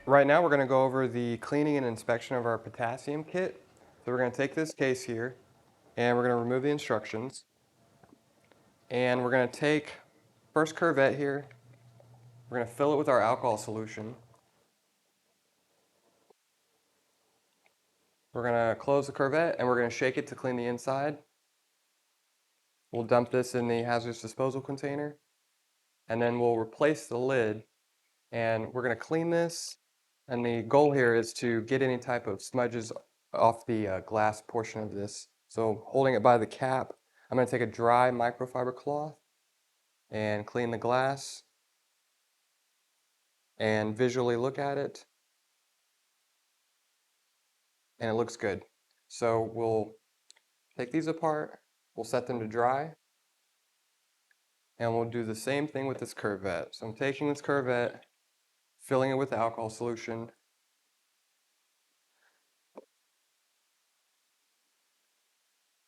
Right now we're going to go over the cleaning and inspection of our potassium kit. So we're going to take this case here and we're going to remove the instructions. And we're going to take first curvette here. We're going to fill it with our alcohol solution. We're going to close the curvette and we're going to shake it to clean the inside. We'll dump this in the hazardous disposal container and then we'll replace the lid and we're going to clean this. And the goal here is to get any type of smudges off the glass portion of this. So holding it by the cap, I'm going to take a dry microfiber cloth and clean the glass and visually look at it. And it looks good. So we'll take these apart, we'll set them to dry, and we'll do the same thing with this curvette. So I'm taking this curvette, filling it with the alcohol solution,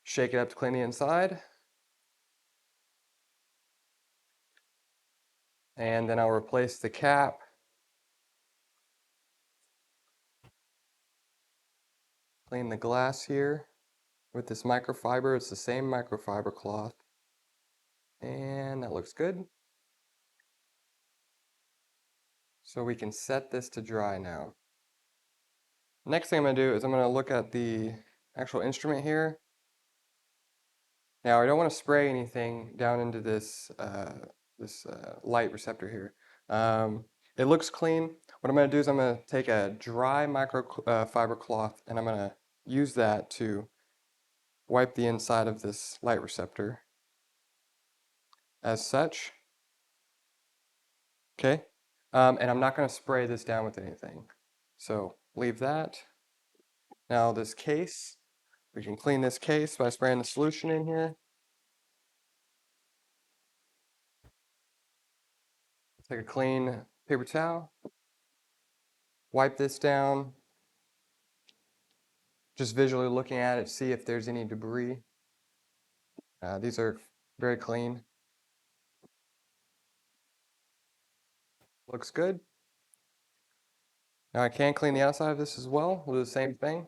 shake it up to clean the inside, and then I'll replace the cap, clean the glass here with this microfiber. It's the same microfiber cloth, and that looks good. So we can set this to dry now. Next thing I'm going to do is I'm going to look at the actual instrument here. Now I don't want to spray anything down into this light receptor here. It looks clean. What I'm going to do is I'm going to take a dry microfiber cloth and I'm going to use that to wipe the inside of this light receptor as such. Okay, and I'm not going to spray this down with anything. So leave that. Now this case, we can clean this case by spraying the solution in here. Take a clean paper towel, wipe this down, just visually looking at it, see if there's any debris. These are very clean. Looks good. Now I can clean the outside of this as well. We'll do the same thing.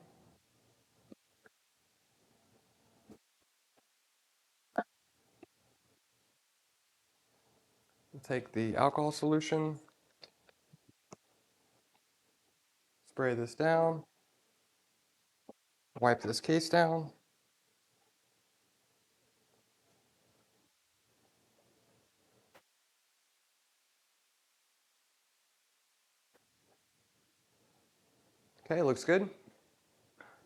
We'll take the alcohol solution, spray this down, wipe this case down. Okay, looks good.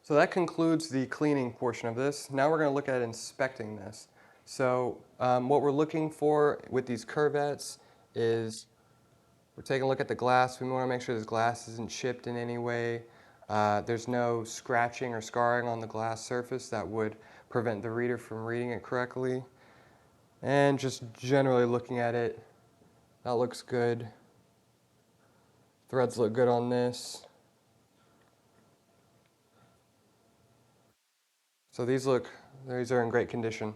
So that concludes the cleaning portion of this. Now we're going to look at inspecting this. So what we're looking for with these curvettes is we're taking a look at the glass. We want to make sure this glass isn't chipped in any way. There's no scratching or scarring on the glass surface that would prevent the reader from reading it correctly. And just generally looking at it, that looks good. Threads look good on this. So these are in great condition.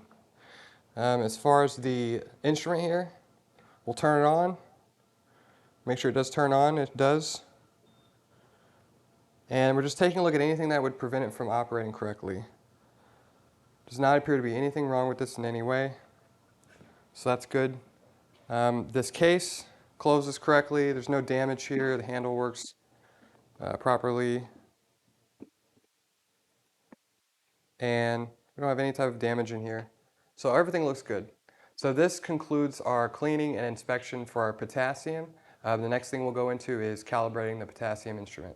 As far as the instrument here, we'll turn it on. Make sure it does turn on, it does. And we're just taking a look at anything that would prevent it from operating correctly. Does not appear to be anything wrong with this in any way. So that's good. This case closes correctly. There's no damage here. The handle works properly. And we don't have any type of damage in here. So everything looks good. So this concludes our cleaning and inspection for our potassium. The next thing we'll go into is calibrating the potassium instrument.